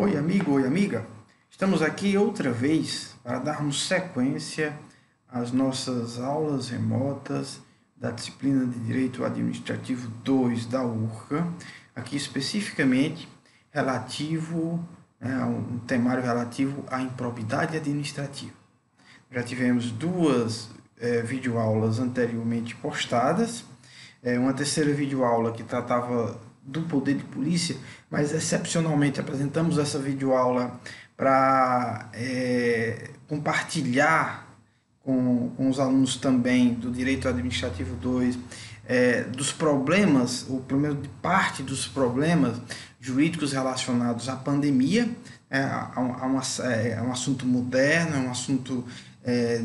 Oi, amigo, oi, amiga. Estamos aqui outra vez para darmos sequência às nossas aulas remotas da disciplina de Direito Administrativo 2 da URCA, aqui especificamente relativo, a um temário relativo à improbidade administrativa. Já tivemos duas videoaulas anteriormente postadas, uma terceira videoaula que tratava do poder de polícia, mas excepcionalmente apresentamos essa videoaula para compartilhar com os alunos também do Direito Administrativo 2 dos problemas, ou pelo menos de parte dos problemas jurídicos relacionados à pandemia. É um assunto moderno, é um assunto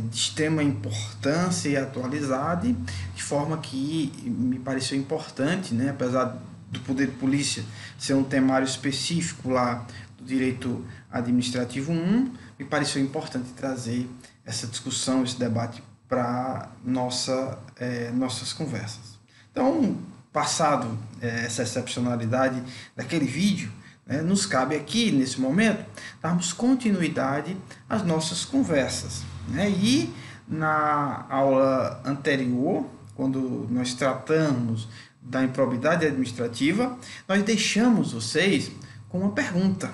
de extrema importância e atualidade, de forma que me pareceu importante, né, apesar do poder de polícia ser um temário específico lá do direito administrativo 1, me pareceu importante trazer essa discussão, esse debate para nossas conversas. Então, passado essa excepcionalidade daquele vídeo, nos cabe aqui, nesse momento, darmos continuidade às nossas conversas. E na aula anterior, quando nós tratamos da improbidade administrativa, nós deixamos vocês com uma pergunta.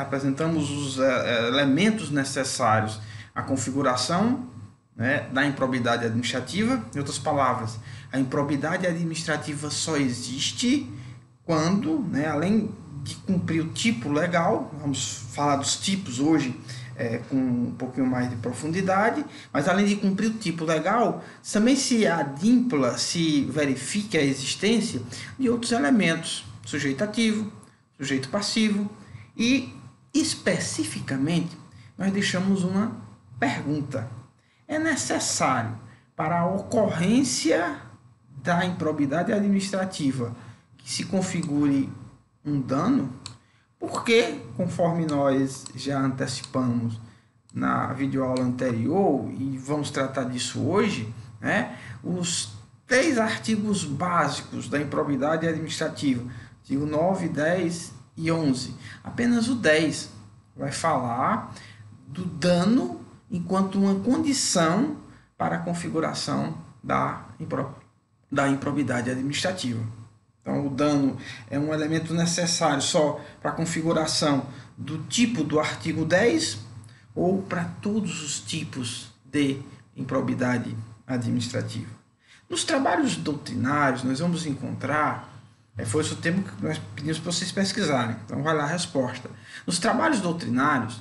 Apresentamos os elementos necessários à configuração da improbidade administrativa. Em outras palavras, a improbidade administrativa só existe quando, além de cumprir o tipo legal, vamos falar dos tipos hoje com um pouquinho mais de profundidade, mas além de cumprir o tipo legal, também se adimpla, se verifica a existência de outros elementos, sujeito ativo, sujeito passivo, e especificamente nós deixamos uma pergunta: é necessário para a ocorrência da improbidade administrativa que se configure um dano? Porque, conforme nós já antecipamos na videoaula anterior, e vamos tratar disso hoje, os 3 artigos básicos da improbidade administrativa, artigo 9, 10 e 11, apenas o 10 vai falar do dano enquanto uma condição para a configuração da improbidade administrativa. Então, o dano é um elemento necessário só para a configuração do tipo do artigo 10 ou para todos os tipos de improbidade administrativa. Nos trabalhos doutrinários, nós vamos encontrar, foi esse o termo que nós pedimos para vocês pesquisarem, então vai lá a resposta. Nos trabalhos doutrinários,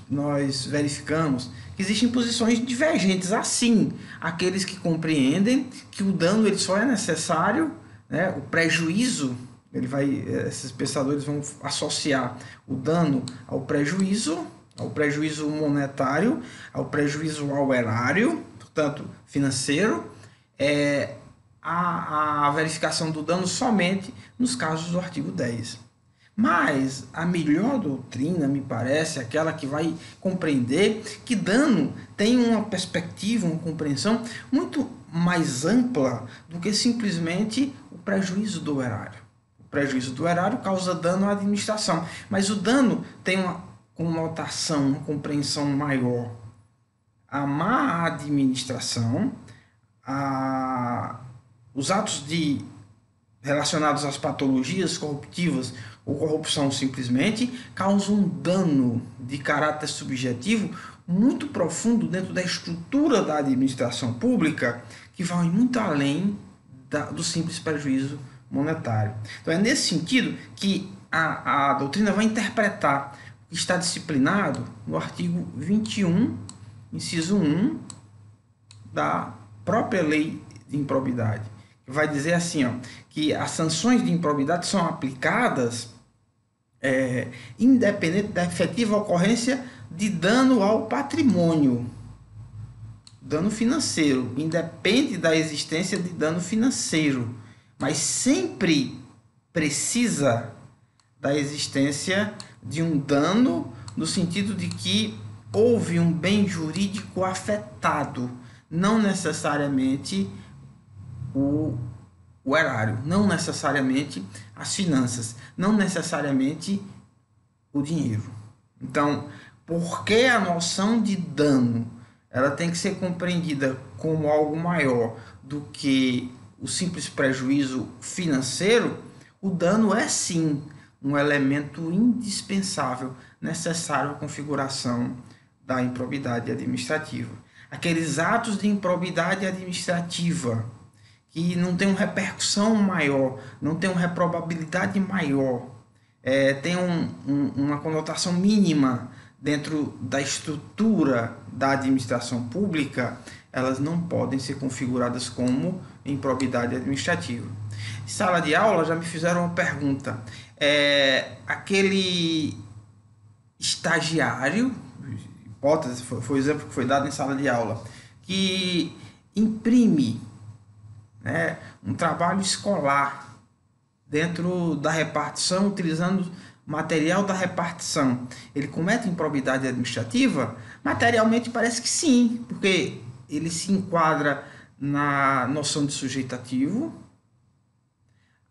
nós verificamos que existem posições divergentes, assim, aqueles que compreendem que o dano ele só é necessário, o prejuízo, esses pensadores vão associar o dano ao prejuízo monetário, ao prejuízo ao erário, portanto, financeiro, a verificação do dano somente nos casos do artigo 10. Mas a melhor doutrina, me parece, aquela que vai compreender que dano tem uma perspectiva, uma compreensão muito mais ampla do que simplesmente o prejuízo do erário. O prejuízo do erário causa dano à administração, mas o dano tem uma conotação, uma compreensão maior. A má administração, os atos relacionados às patologias corruptivas ou corrupção simplesmente causam um dano de caráter subjetivo muito profundo dentro da estrutura da administração pública, que vai muito além do simples prejuízo monetário. Então é nesse sentido que a doutrina vai interpretar o que está disciplinado no artigo 21, inciso 1, da própria lei de improbidade. Vai dizer assim, que as sanções de improbidade são aplicadas independente da efetiva ocorrência de dano ao patrimônio. Dano financeiro independe da existência de dano financeiro, mas sempre precisa da existência de um dano no sentido de que houve um bem jurídico afetado, não necessariamente o erário, não necessariamente as finanças, não necessariamente o dinheiro. Então, por que a noção de dano ela tem que ser compreendida como algo maior do que o simples prejuízo financeiro? O dano é sim um elemento indispensável, necessário à configuração da improbidade administrativa. Aqueles atos de improbidade administrativa que não tem uma repercussão maior, não tem uma reprobabilidade maior, tem uma conotação mínima dentro da estrutura da administração pública, elas não podem ser configuradas como improbidade administrativa. Em sala de aula já me fizeram uma pergunta. Aquele estagiário, hipótese, foi o exemplo que foi dado em sala de aula, que imprime, né, um trabalho escolar dentro da repartição, utilizando material da repartição, ele comete improbidade administrativa? Materialmente parece que sim, porque ele se enquadra na noção de sujeito ativo.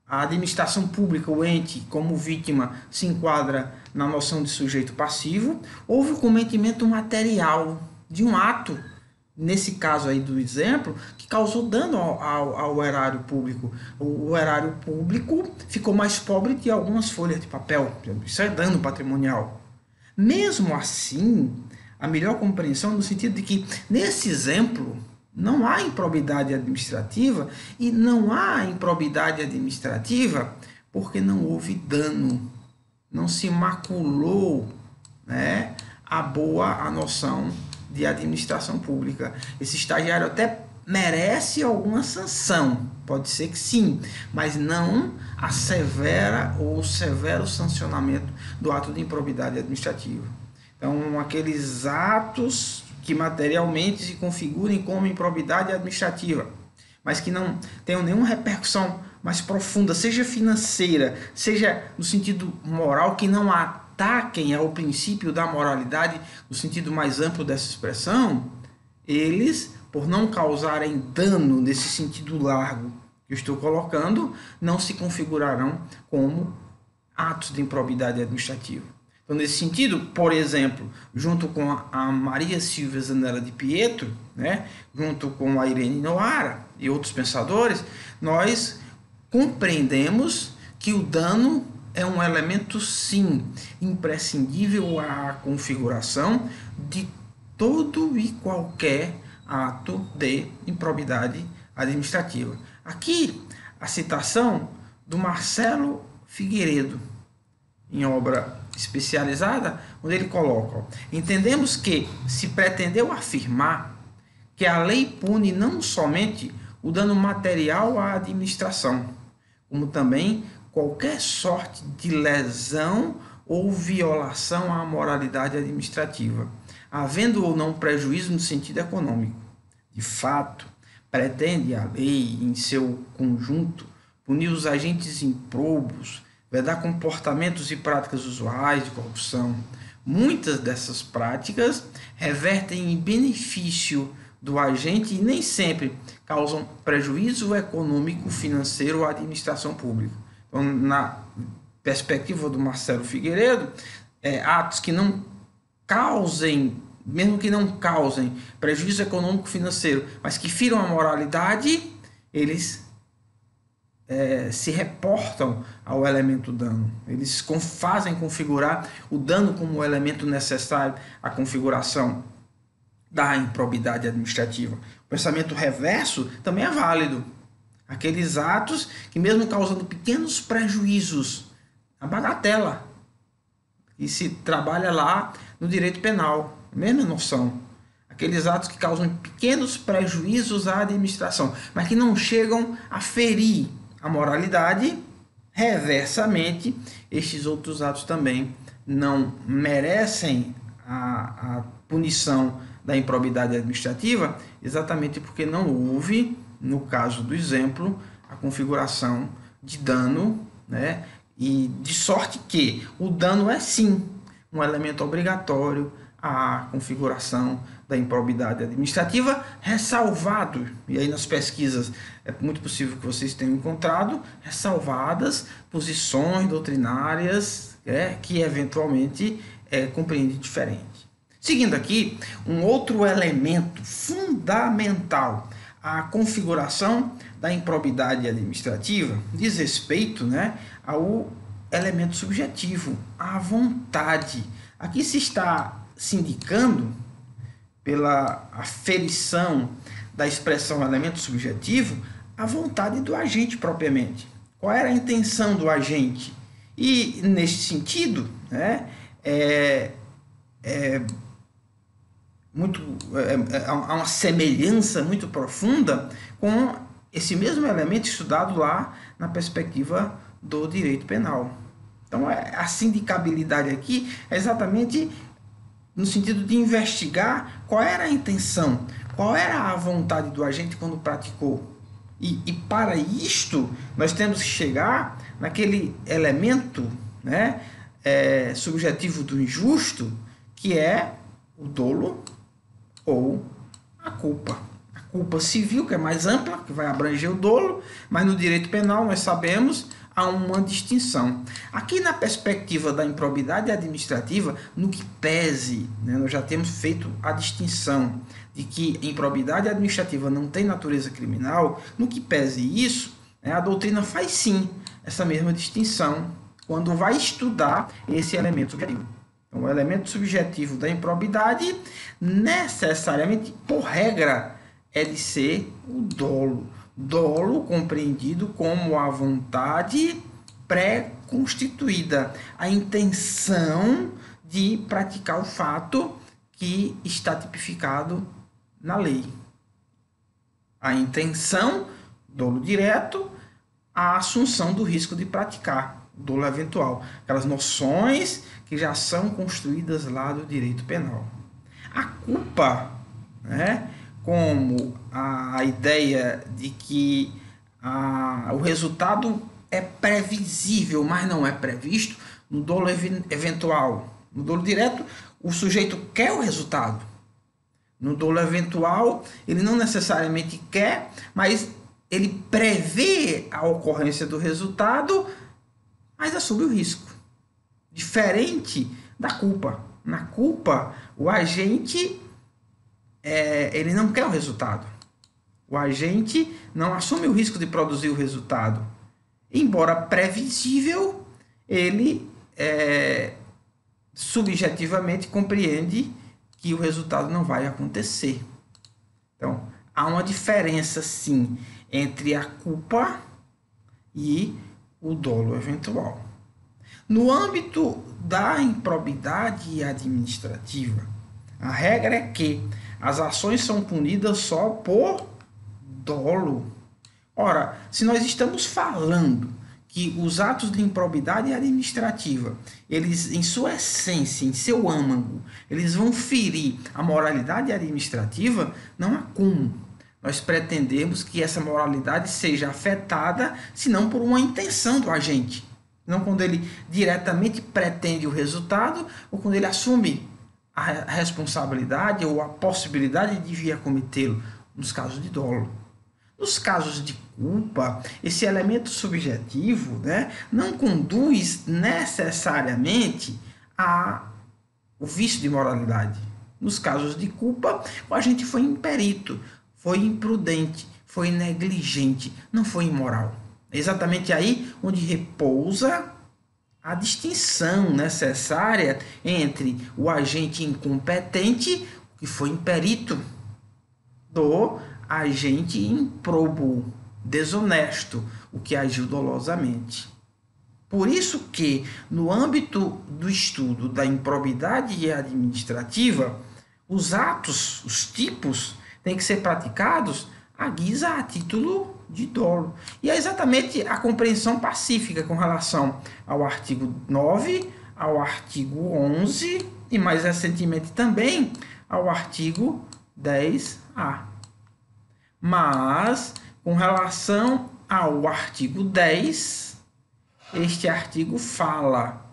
A administração pública, o ente, como vítima, se enquadra na noção de sujeito passivo. Houve o cometimento material de um ato, nesse caso aí do exemplo, que causou dano ao erário público. O erário público ficou mais pobre que algumas folhas de papel. Isso é dano patrimonial. Mesmo assim, a melhor compreensão no sentido de que, nesse exemplo, não há improbidade administrativa, e não há improbidade administrativa porque não houve dano, não se maculou, né, a noção de administração pública. Esse estagiário até merece alguma sanção, pode ser que sim, mas não a severa ou severo sancionamento do ato de improbidade administrativa. Então, aqueles atos que materialmente se configurem como improbidade administrativa, mas que não tenham nenhuma repercussão mais profunda, seja financeira, seja no sentido moral, que não ataquem ao princípio da moralidade no sentido mais amplo dessa expressão, eles, por não causarem dano nesse sentido largo que eu estou colocando, não se configurarão como atos de improbidade administrativa. Então, nesse sentido, por exemplo, junto com a Maria Silvia Zanella de Pietro, né, junto com a Irene Noara e outros pensadores, nós compreendemos que o dano é um elemento, sim, imprescindível à configuração de todo e qualquer ato de improbidade administrativa. Aqui, a citação do Marcelo Figueiredo, em obra especializada, onde ele coloca: entendemos que se pretendeu afirmar que a lei pune não somente o dano material à administração, como também qualquer sorte de lesão ou violação à moralidade administrativa, havendo ou não prejuízo no sentido econômico. De fato, pretende a lei, em seu conjunto, punir os agentes improbos, vedar comportamentos e práticas usuais de corrupção. Muitas dessas práticas revertem em benefício do agente e nem sempre causam prejuízo econômico, financeiro à administração pública. Então, na perspectiva do Marcelo Figueiredo, atos que não causem, mesmo que não causem prejuízo econômico, financeiro, mas que firam a moralidade, eles se reportam ao elemento dano. Eles fazem configurar o dano como elemento necessário à configuração da improbidade administrativa. O pensamento reverso também é válido. Aqueles atos que, mesmo causando pequenos prejuízos, a bagatela, e se trabalha lá no direito penal, a mesma noção. Aqueles atos que causam pequenos prejuízos à administração, mas que não chegam a ferir a moralidade, reversamente, estes outros atos também não merecem a punição da improbidade administrativa, exatamente porque não houve, no caso do exemplo, a configuração de dano, né? E de sorte que o dano é sim um elemento obrigatório à configuração da improbidade administrativa, ressalvado, e aí nas pesquisas é muito possível que vocês tenham encontrado, ressalvadas posições doutrinárias que eventualmente compreende diferente. Seguindo aqui, um outro elemento fundamental, a configuração da improbidade administrativa, diz respeito, ao elemento subjetivo, à vontade. Aqui se está se indicando, pela aferição da expressão elemento subjetivo, a vontade do agente propriamente. Qual era a intenção do agente? E, neste sentido, há uma semelhança muito profunda com esse mesmo elemento estudado lá na perspectiva do direito penal. Então, a sindicabilidade aqui é exatamente no sentido de investigar qual era a intenção, qual era a vontade do agente quando praticou. E para isto, nós temos que chegar naquele elemento subjetivo do injusto, que é o dolo ou a culpa. A culpa civil, que é mais ampla, que vai abranger o dolo, mas no direito penal nós sabemos há uma distinção. Aqui na perspectiva da improbidade administrativa, no que pese, nós já temos feito a distinção de que a improbidade administrativa não tem natureza criminal, no que pese isso, a doutrina faz sim essa mesma distinção quando vai estudar esse elemento subjetivo. Então, o elemento subjetivo da improbidade, necessariamente, por regra, é de ser o dolo. Dolo compreendido como a vontade pré-constituída, a intenção de praticar o fato que está tipificado na lei. A intenção, dolo direto, a assunção do risco de praticar, dolo eventual. Aquelas noções que já são construídas lá do direito penal. A culpa, como a ideia de que o resultado é previsível, mas não é previsto, no dolo eventual. No dolo direto, o sujeito quer o resultado. No dolo eventual, ele não necessariamente quer, mas ele prevê a ocorrência do resultado, mas assume o risco. Diferente da culpa. Na culpa, o agente ele não quer o resultado. O agente não assume o risco de produzir o resultado. Embora previsível, ele subjetivamente compreende que o resultado não vai acontecer. Então, há uma diferença, sim, entre a culpa e o dolo eventual. No âmbito da improbidade administrativa, a regra é que as ações são punidas só por dolo. Ora, se nós estamos falando que os atos de improbidade administrativa, eles, em sua essência, em seu âmago, eles vão ferir a moralidade administrativa, não há como nós pretendemos que essa moralidade seja afetada, senão por uma intenção do agente. Não quando ele diretamente pretende o resultado, ou quando ele assume a responsabilidade ou a possibilidade de vir a cometê-lo, nos casos de dolo. Nos casos de culpa, esse elemento subjetivo não conduz necessariamente ao vício de moralidade. Nos casos de culpa, o agente foi imperito, foi imprudente, foi negligente, não foi imoral. É exatamente aí onde repousa a distinção necessária entre o agente incompetente, que foi imperito, do agente improbo, desonesto, o que agiu dolosamente. Por isso que, no âmbito do estudo da improbidade administrativa, os atos, os tipos, têm que ser praticados à guisa, a título de dolo. E é exatamente a compreensão pacífica com relação ao artigo 9, ao artigo 11 e, mais recentemente, também ao artigo 10A. Mas, com relação ao artigo 10, este artigo fala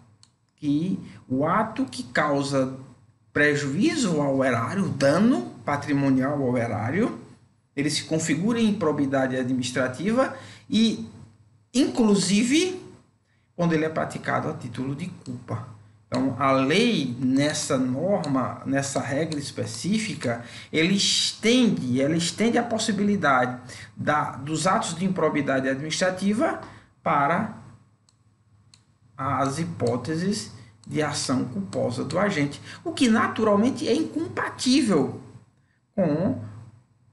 que o ato que causa prejuízo ao erário, dano patrimonial ao erário, ele se configura em improbidade administrativa e, inclusive, quando ele é praticado a título de culpa. Então, a lei, nessa norma, nessa regra específica, ela estende a possibilidade dos atos de improbidade administrativa para as hipóteses de ação culposa do agente, o que naturalmente é incompatível com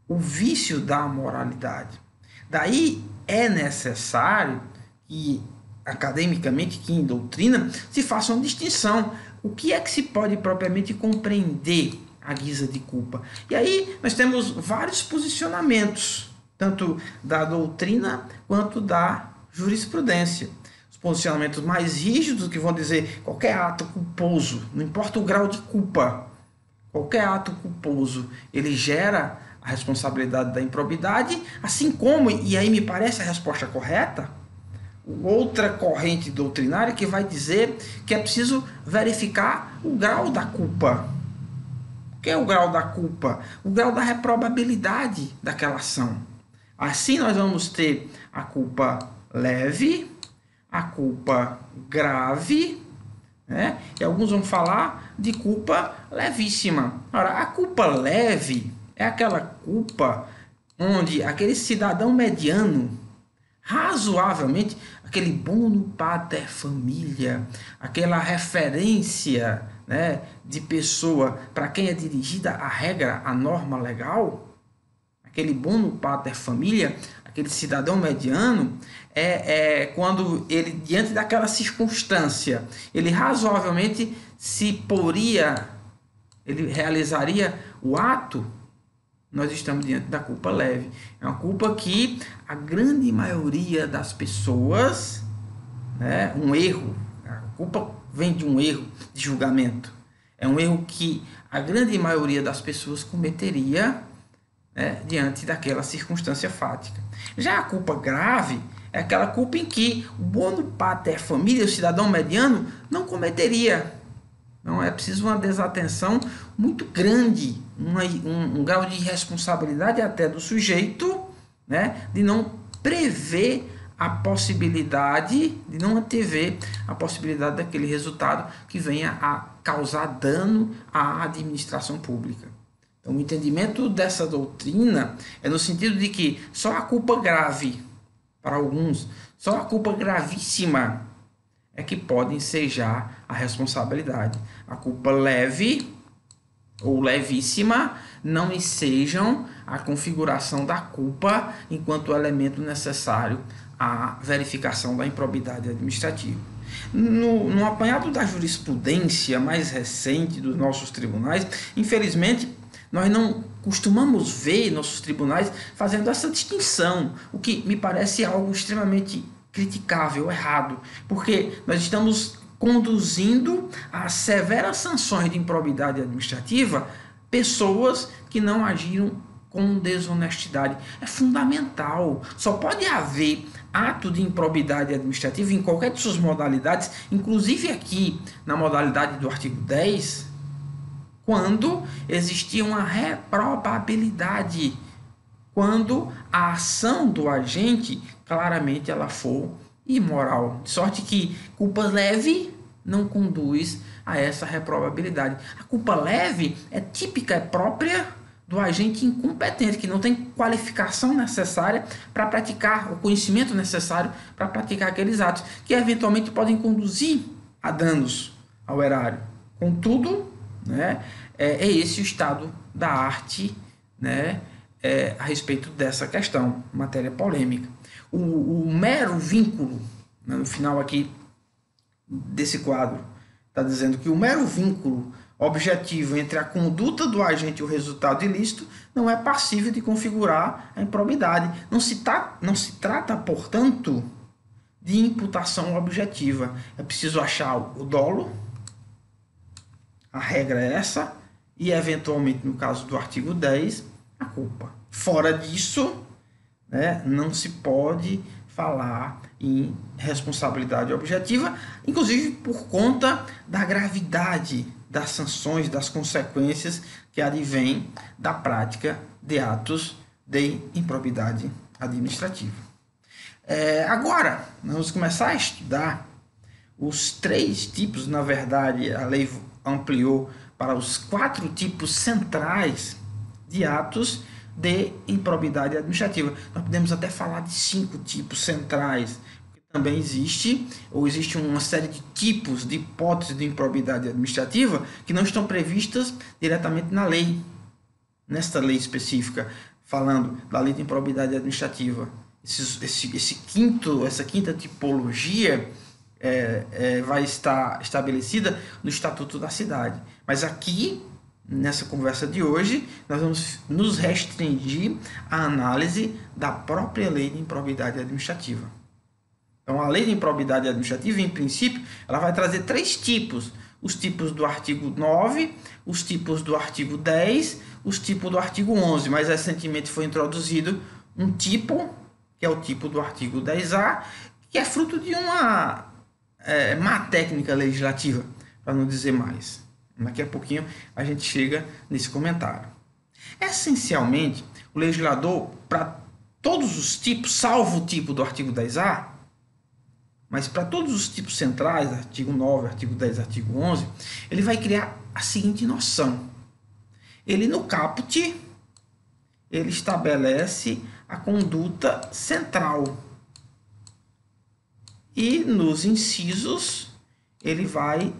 o vício da moralidade. Daí é necessário que, academicamente, que em doutrina, se faça uma distinção. O que é que se pode propriamente compreender à guisa de culpa? E aí nós temos vários posicionamentos, tanto da doutrina quanto da jurisprudência. Os posicionamentos mais rígidos, que vão dizer qualquer ato culposo, não importa o grau de culpa, qualquer ato culposo, ele gera a responsabilidade da improbidade, assim como, e aí me parece a resposta correta, outra corrente doutrinária que vai dizer que é preciso verificar o grau da culpa. O que é o grau da culpa? O grau da reprobabilidade daquela ação. Assim nós vamos ter a culpa leve, a culpa grave, né? E alguns vão falar de culpa levíssima. Ora, a culpa leve é aquela culpa onde aquele cidadão mediano, razoavelmente, aquele bono pater familia, aquela referência, né, de pessoa para quem é dirigida a regra, a norma legal, aquele bono pater familia, aquele cidadão mediano, quando ele, diante daquela circunstância, ele razoavelmente ele realizaria o ato, nós estamos diante da culpa leve. É uma culpa que a grande maioria das pessoas, né, um erro, a culpa vem de um erro de julgamento. É um erro que a grande maioria das pessoas cometeria, né, diante daquela circunstância fática. Já a culpa grave é aquela culpa em que o bono pater familia, o cidadão mediano, não cometeria. Não é preciso uma desatenção muito grande, um grau de responsabilidade até do sujeito, né, de não prever a possibilidade, de não antever a possibilidade daquele resultado que venha a causar dano à administração pública. Então, o entendimento dessa doutrina é no sentido de que só a culpa grave, para alguns, só a culpa gravíssima é que pode ensejar a responsabilidade. A culpa leve ou levíssima não ensejam a configuração da culpa enquanto elemento necessário à verificação da improbidade administrativa. No apanhado da jurisprudência mais recente dos nossos tribunais, infelizmente, nós não costumamos ver nossos tribunais fazendo essa distinção, o que me parece algo extremamente criticável, errado, porque nós estamos conduzindo a severas sanções de improbidade administrativa pessoas que não agiram com desonestidade. É fundamental. Só pode haver ato de improbidade administrativa em qualquer de suas modalidades, inclusive aqui na modalidade do artigo 10, quando existia uma reprobabilidade, quando a ação do agente claramente ela for imoral, de sorte que culpa leve não conduz a essa reprobabilidade. A culpa leve é típica, é própria do agente incompetente, que não tem qualificação necessária para praticar, o conhecimento necessário para praticar aqueles atos, que eventualmente podem conduzir a danos ao erário. Contudo, né, é esse o estado da arte, né, a respeito dessa questão, matéria polêmica. O mero vínculo, né, no final aqui desse quadro, está dizendo que o mero vínculo objetivo entre a conduta do agente e o resultado ilícito não é passível de configurar a improbidade. Não se trata, portanto, de imputação objetiva. É preciso achar o dolo, a regra é essa, e eventualmente, no caso do artigo 10, a culpa. Fora disso, né, não se pode falar em responsabilidade objetiva, inclusive por conta da gravidade das sanções, das consequências que advêm da prática de atos de improbidade administrativa. Agora, nós vamos começar a estudar os 3 tipos, na verdade, a lei ampliou para os 4 tipos centrais de atos de improbidade administrativa. Nós podemos até falar de 5 tipos centrais, porque também existe uma série de tipos de hipóteses de improbidade administrativa que não estão previstas diretamente na lei, nesta lei específica, falando da lei de improbidade administrativa. Essa quinta tipologia vai estar estabelecida no Estatuto da Cidade. Mas aqui, nessa conversa de hoje, nós vamos nos restringir à análise da própria lei de improbidade administrativa. Então, a lei de improbidade administrativa, em princípio, ela vai trazer 3 tipos. Os tipos do artigo 9, os tipos do artigo 10, os tipos do artigo 11. Mais recentemente foi introduzido um tipo, que é o tipo do artigo 10A, que é fruto de uma má técnica legislativa, para não dizer mais. Daqui a pouquinho a gente chega nesse comentário. Essencialmente, o legislador, para todos os tipos, salvo o tipo do artigo 10A, mas para todos os tipos centrais, artigo 9, artigo 10, artigo 11, ele vai criar a seguinte noção. Ele, no caput, ele estabelece a conduta central. E nos incisos, ele vai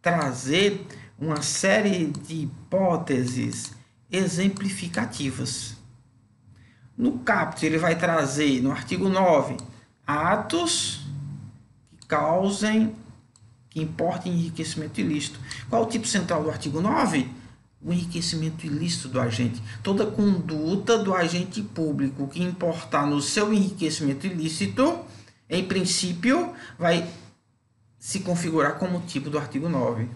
trazer uma série de hipóteses exemplificativas. No caput, ele vai trazer, no artigo 9, atos que importem enriquecimento ilícito. Qual é o tipo central do artigo 9? O enriquecimento ilícito do agente. Toda conduta do agente público que importar no seu enriquecimento ilícito, em princípio, vai se configurar como tipo do artigo 9.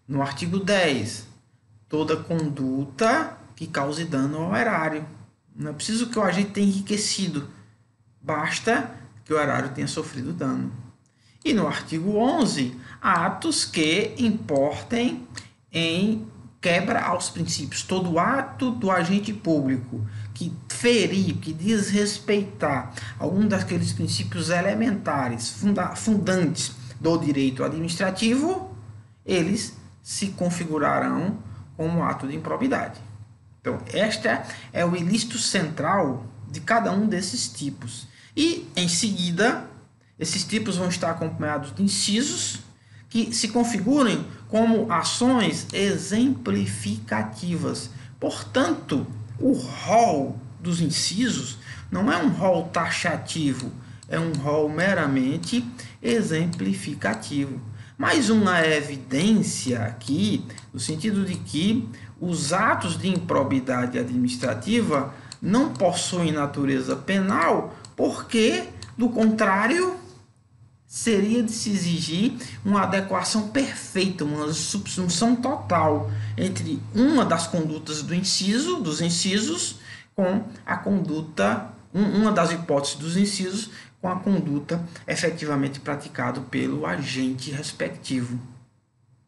No artigo 10, toda conduta que cause dano ao erário. Não é preciso que o agente tenha enriquecido, basta que o erário tenha sofrido dano. E no artigo 11, atos que importem em quebra aos princípios. Todo ato do agente público que ferir, que desrespeitar algum daqueles princípios elementares, fundantes do direito administrativo, eles se configurarão como ato de improbidade. Então, esta é o ilícito central de cada um desses tipos. E, em seguida, esses tipos vão estar acompanhados de incisos que se configurem como ações exemplificativas. Portanto, o rol dos incisos não é um rol taxativo, é um rol meramente exemplificativo. Mais uma evidência aqui, no sentido de que os atos de improbidade administrativa não possuem natureza penal, porque, do contrário, seria de se exigir uma adequação perfeita, uma subsunção total entre uma das condutas dos incisos, com a conduta, uma das hipóteses dos incisos, com a conduta efetivamente praticada pelo agente respectivo.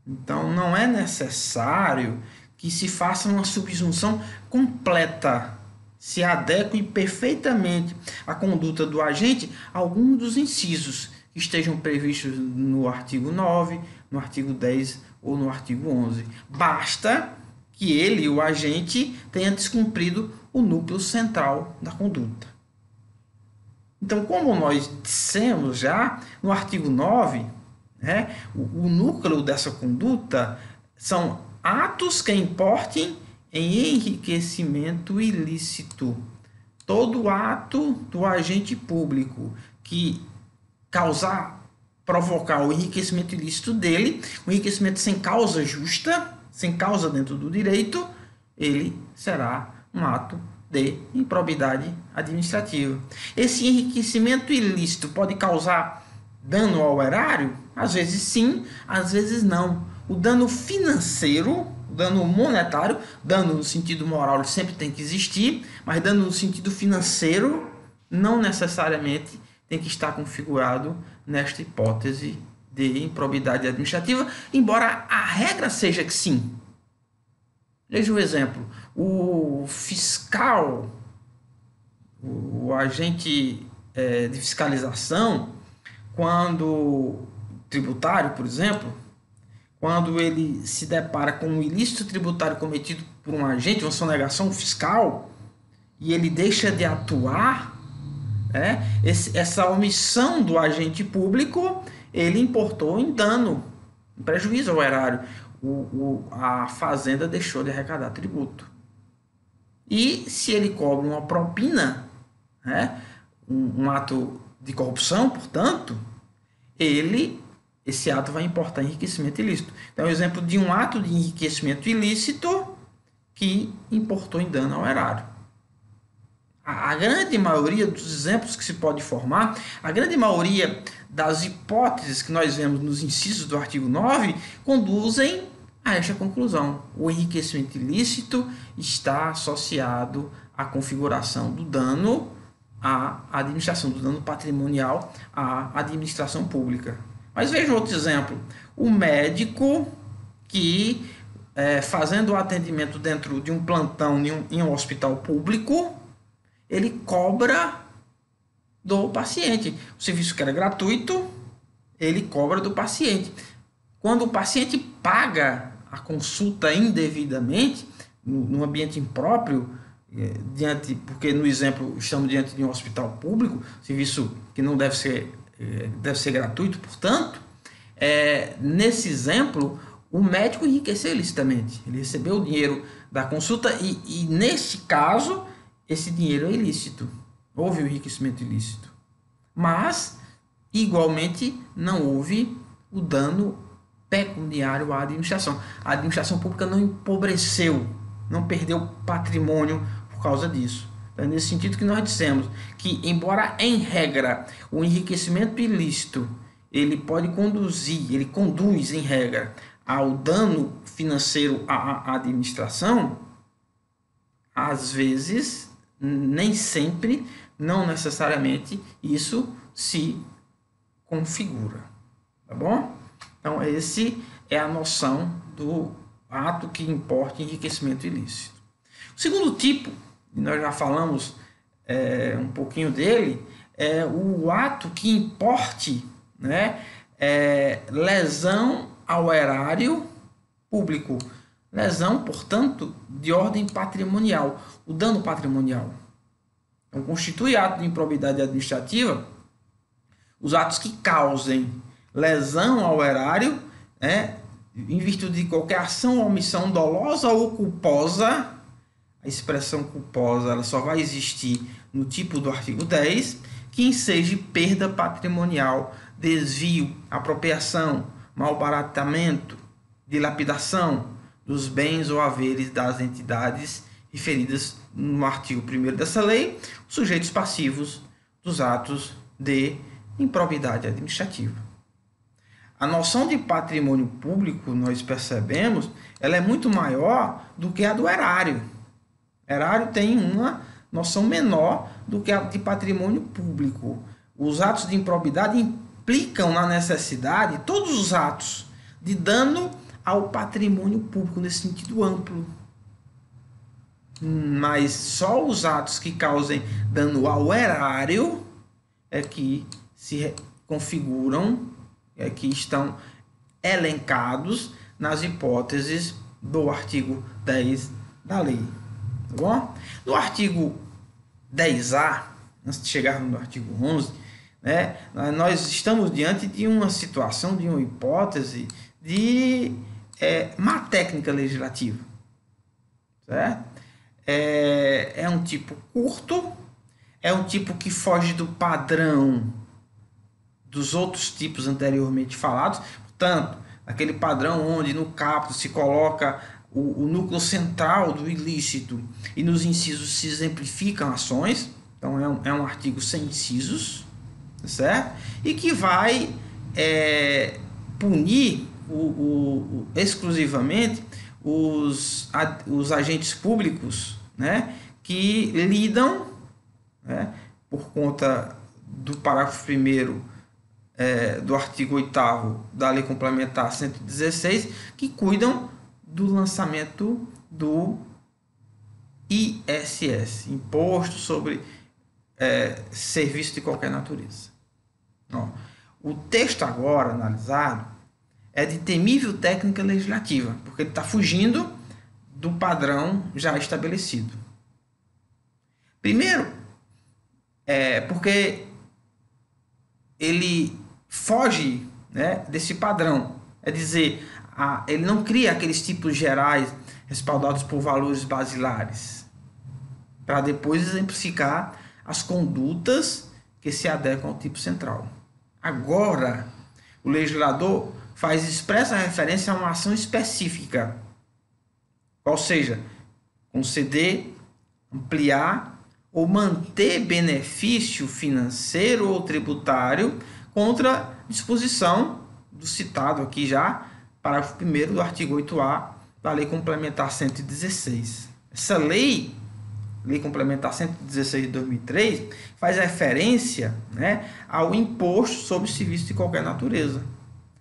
Então, não é necessário que se faça uma subsunção completa, se adeque perfeitamente a conduta do agente a algum dos incisos que estejam previstos no artigo 9, no artigo 10 ou no artigo 11. Basta que ele, o agente, tenha descumprido o núcleo central da conduta. Então, como nós dissemos já, no artigo 9, o núcleo dessa conduta são atos que importem em enriquecimento ilícito. Todo ato do agente público que provocar o enriquecimento ilícito dele, o enriquecimento sem causa justa, sem causa dentro do direito, ele será um ato de improbidade administrativa. Esse enriquecimento ilícito pode causar dano ao erário? Às vezes sim, às vezes não. O dano financeiro, o dano monetário, dano no sentido moral ele sempre tem que existir, mas dano no sentido financeiro não necessariamente tem que estar configurado nesta hipótese de improbidade administrativa, embora a regra seja que sim. Veja um exemplo. O fiscal, o agente de fiscalização, quando tributário, por exemplo, quando ele se depara com um ilícito tributário cometido por um agente, uma sonegação fiscal, e ele deixa de atuar, essa omissão do agente público, ele importou em dano, em prejuízo ao erário. A fazenda deixou de arrecadar tributo. E se ele cobra uma propina, um ato de corrupção, portanto, esse ato vai importar enriquecimento ilícito. Então, é um exemplo de um ato de enriquecimento ilícito que importou em dano ao erário. A grande maioria dos exemplos que se pode formar, a grande maioria das hipóteses que nós vemos nos incisos do artigo 9, conduzem a esta conclusão. O enriquecimento ilícito está associado à configuração do dano à administração, do dano patrimonial à administração pública. Mas veja outro exemplo. O médico que, fazendo o atendimento dentro de um plantão em um hospital público, ele cobra do paciente. O serviço que era gratuito, ele cobra do paciente. Quando o paciente paga a consulta indevidamente, no ambiente impróprio, porque no exemplo estamos diante de um hospital público, serviço que não deve ser gratuito, portanto, nesse exemplo, o médico enriqueceu ilicitamente. Ele recebeu o dinheiro da consulta e neste caso, esse dinheiro é ilícito. Houve o enriquecimento ilícito. Mas, igualmente, não houve o dano pecuniário à administração. A administração pública não empobreceu, não perdeu patrimônio por causa disso. É nesse sentido que nós dissemos que, embora em regra o enriquecimento ilícito ele conduz em regra ao dano financeiro à administração, às vezes, nem sempre, não necessariamente, isso se configura. Tá bom? Então, esse é a noção do ato que importa enriquecimento ilícito. O segundo tipo, nós já falamos um pouquinho dele, é o ato que importe lesão ao erário público. Lesão, portanto, de ordem patrimonial, o dano patrimonial. Então, constitui ato de improbidade administrativa os atos que causem lesão ao erário, em virtude de qualquer ação ou omissão dolosa ou culposa. A expressão culposa ela só vai existir no tipo do artigo 10, que enseje perda patrimonial, desvio, apropriação, malbaratamento, dilapidação dos bens ou haveres das entidades referidas no artigo 1º dessa lei, sujeitos passivos dos atos de improbidade administrativa. A noção de patrimônio público, nós percebemos, ela é muito maior do que a do erário. O erário tem uma noção menor do que a de patrimônio público. Os atos de improbidade implicam na necessidade, todos os atos, de dano ao patrimônio público, nesse sentido amplo. Mas só os atos que causem dano ao erário é que se configuram, que estão elencados nas hipóteses do artigo 10 da lei. Tá bom? No artigo 10A, antes de chegar no artigo 11, nós estamos diante de uma situação, de uma hipótese de má técnica legislativa. Certo? É um tipo curto, é um tipo que foge do padrão dos outros tipos anteriormente falados. Portanto, aquele padrão onde no caput se coloca o núcleo central do ilícito e nos incisos se exemplificam ações. Então, é um artigo sem incisos, certo? E que vai punir exclusivamente os agentes públicos, que lidam, por conta do parágrafo 1º do artigo 8º da Lei Complementar 116, que cuidam do lançamento do ISS, Imposto sobre Serviço de Qualquer Natureza. O texto agora analisado é de temível técnica legislativa, porque ele está fugindo do padrão já estabelecido. Primeiro, porque ele foge, né, desse padrão. É dizer, ele não cria aqueles tipos gerais respaldados por valores basilares, para depois exemplificar as condutas que se adequam ao tipo central. Agora, o legislador faz expressa referência a uma ação específica, ou seja, conceder, ampliar ou manter benefício financeiro ou tributário contra disposição do citado aqui já, parágrafo 1º do artigo 8A da Lei Complementar 116. Essa lei Complementar 116 de 2003, faz referência, né, ao imposto sobre serviço de qualquer natureza.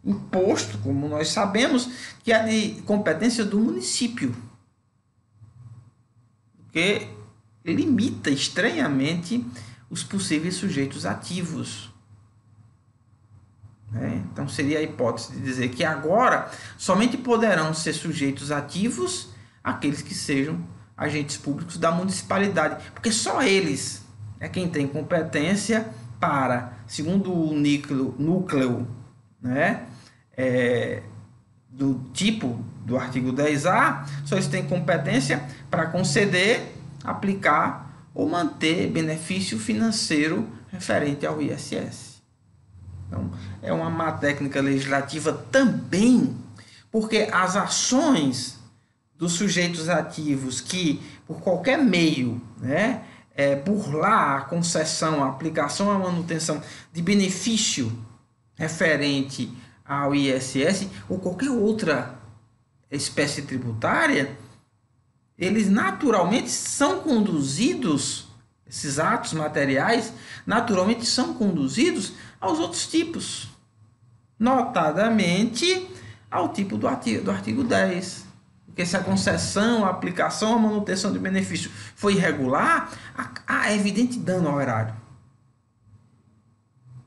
Imposto, como nós sabemos, que é de competência do município, porque limita estranhamente os possíveis sujeitos ativos. Então seria a hipótese de dizer que agora somente poderão ser sujeitos ativos aqueles que sejam agentes públicos da municipalidade, porque só eles é quem tem competência para, segundo o núcleo, né, do tipo do artigo 10A, só eles têm competência para conceder, aplicar ou manter benefício financeiro referente ao ISS. Então, é uma má técnica legislativa também, porque as ações dos sujeitos ativos que, por qualquer meio, né, burlar a concessão, a aplicação, a manutenção de benefício referente ao ISS ou qualquer outra espécie tributária, eles naturalmente são conduzidos, esses atos materiais, naturalmente são conduzidos aos outros tipos, notadamente ao tipo do artigo 10. Porque se a concessão, a aplicação, a manutenção de benefício foi irregular, há evidente dano ao erário.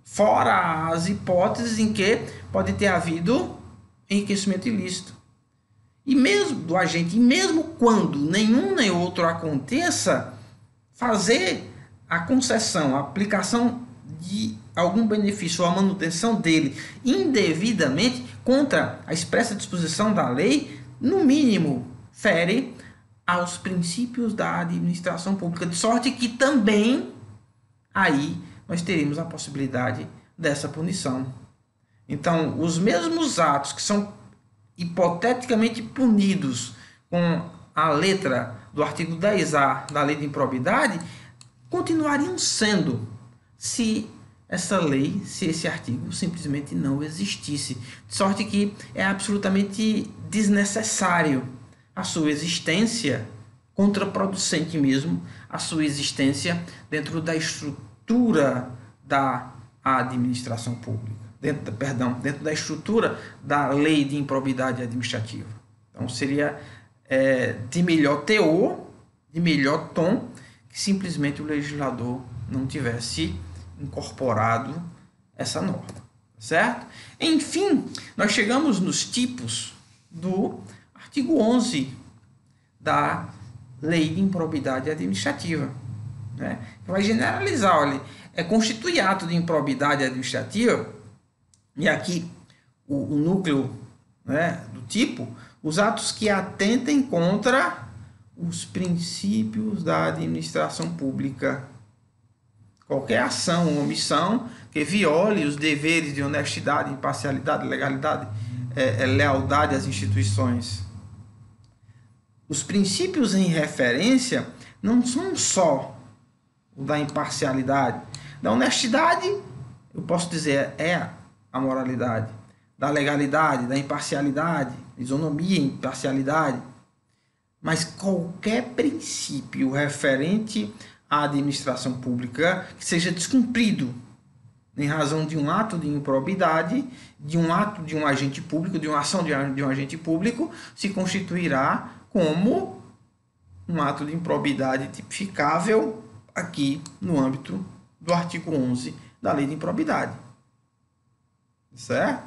Fora as hipóteses em que pode ter havido enriquecimento ilícito. E mesmo do agente, e mesmo quando nenhum nem outro aconteça, fazer a concessão, a aplicação de algum benefício ou a manutenção dele indevidamente contra a expressa disposição da lei, no mínimo, fere aos princípios da administração pública, de sorte que também aí nós teríamos a possibilidade dessa punição. Então, os mesmos atos que são hipoteticamente punidos com a letra do artigo 10A da Lei de Improbidade continuariam sendo se essa lei, se esse artigo simplesmente não existisse. De sorte que é absolutamente desnecessário a sua existência, contraproducente mesmo, a sua existência dentro da estrutura da administração pública. Dentro da estrutura da Lei de Improbidade Administrativa. Então, seria de melhor teor, de melhor tom, que simplesmente o legislador não tivesse incorporado essa norma, certo? Enfim, nós chegamos nos tipos do artigo 11 da Lei de Improbidade Administrativa, né? Vai generalizar, olha, constitui ato de improbidade administrativa, e aqui o núcleo, né, do tipo, os atos que atentem contra os princípios da administração pública. Qualquer ação ou omissão que viole os deveres de honestidade, imparcialidade, legalidade, lealdade às instituições. Os princípios em referência não são só o da imparcialidade. Da honestidade, eu posso dizer, é a moralidade. Da legalidade, da imparcialidade, isonomia, imparcialidade. Mas qualquer princípio referente à administração pública que seja descumprido em razão de um ato de improbidade, de um ato de um agente público, de uma ação de um agente público, se constituirá como um ato de improbidade tipificável aqui no âmbito do artigo 11 da Lei de Improbidade. certo?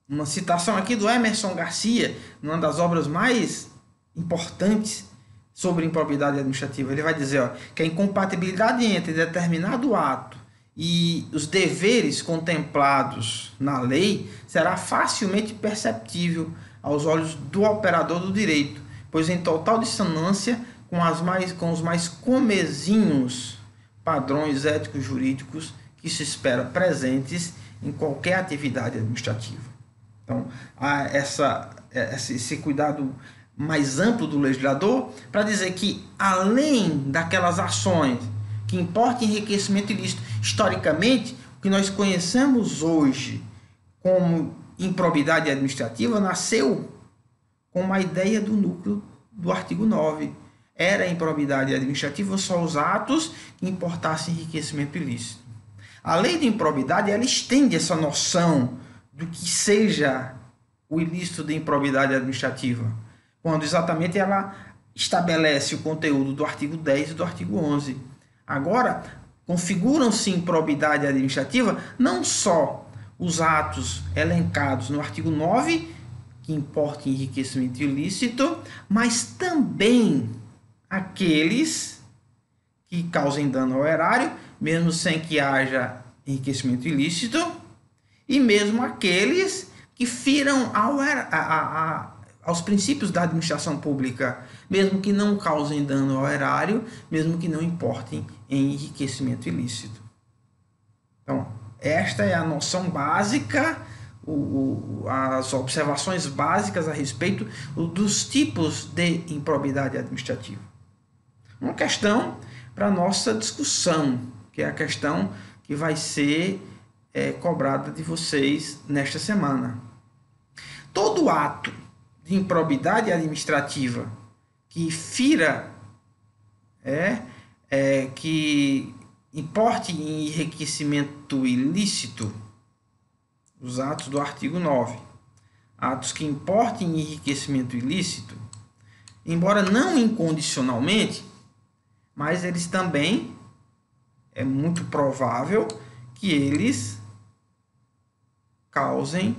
Uma citação aqui do Emerson Garcia, numa das obras mais importantes sobre improbidade administrativa. Ele vai dizer, ó, que a incompatibilidade entre determinado ato e os deveres contemplados na lei será facilmente perceptível aos olhos do operador do direito, pois em total dissonância com os mais comezinhos padrões éticos jurídicos que se espera presentes em qualquer atividade administrativa. Então, há esse cuidado mais amplo do legislador para dizer que, além daquelas ações que importam enriquecimento ilícito, historicamente, o que nós conhecemos hoje como improbidade administrativa nasceu com uma ideia do núcleo do artigo 9. Era improbidade administrativa só os atos que importassem enriquecimento ilícito. A lei de improbidade, ela estende essa noção do que seja o ilícito de improbidade administrativa, quando exatamente ela estabelece o conteúdo do artigo 10 e do artigo 11. Agora, configuram-se improbidade administrativa não só os atos elencados no artigo 9, que importam enriquecimento ilícito, mas também aqueles que causem dano ao erário, mesmo sem que haja enriquecimento ilícito, e mesmo aqueles que firam aos princípios da administração pública, mesmo que não causem dano ao erário, mesmo que não importem em enriquecimento ilícito. Então, esta é a noção básica, as observações básicas a respeito dos tipos de improbidade administrativa. Uma questão para a nossa discussão, que é a questão que vai ser cobrada de vocês nesta semana. Todo ato de improbidade administrativa que fira, que importe em enriquecimento ilícito, os atos do artigo 9, atos que importem em enriquecimento ilícito, embora não incondicionalmente, mas eles também, é muito provável que eles causem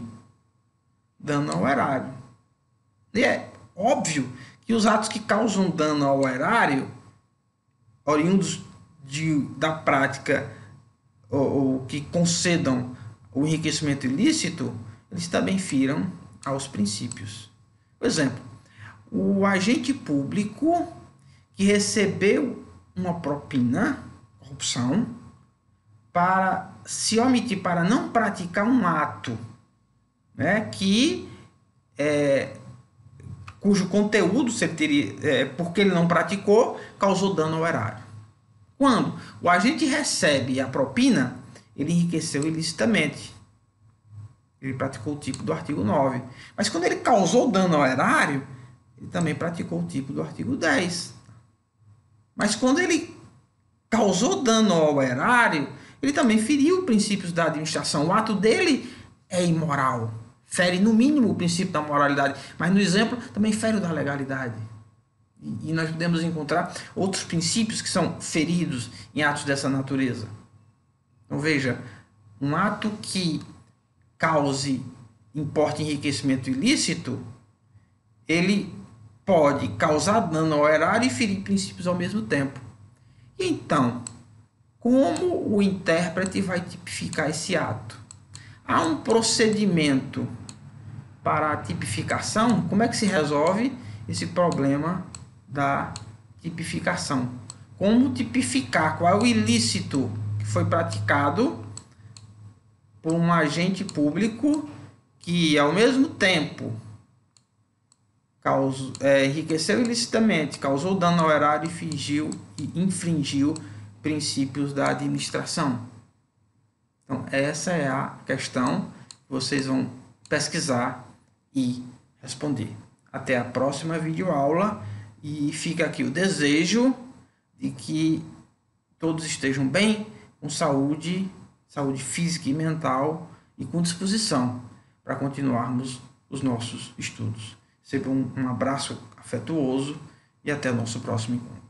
dano ao erário. E é óbvio que os atos que causam dano ao erário, oriundos da prática ou que concedam o enriquecimento ilícito, eles também firam aos princípios. Por exemplo, o agente público que recebeu uma propina, corrupção, para se omitir, para não praticar um ato, cujo conteúdo, porque ele não praticou, causou dano ao erário. Quando o agente recebe a propina, ele enriqueceu ilicitamente. Ele praticou o tipo do artigo 9. Mas quando ele causou dano ao erário, ele também praticou o tipo do artigo 10. Mas quando ele causou dano ao erário, ele também feriu princípios da administração. O ato dele é imoral. Fere, no mínimo, o princípio da moralidade. Mas, no exemplo, também fere o da legalidade. E nós podemos encontrar outros princípios que são feridos em atos dessa natureza. Então, veja, um ato que importe enriquecimento ilícito, ele pode causar dano ao erário e ferir princípios ao mesmo tempo. Então, como o intérprete vai tipificar esse ato? Há um procedimento para a tipificação? Como é que se resolve esse problema da tipificação? Como tipificar qual é o ilícito que foi praticado por um agente público que, ao mesmo tempo, enriqueceu ilicitamente, causou dano ao erário e infringiu princípios da administração? Então, essa é a questão que vocês vão pesquisar e responder. Até a próxima videoaula, e fica aqui o desejo de que todos estejam bem, com saúde física e mental, e com disposição para continuarmos os nossos estudos. Sempre um abraço afetuoso e até o nosso próximo encontro.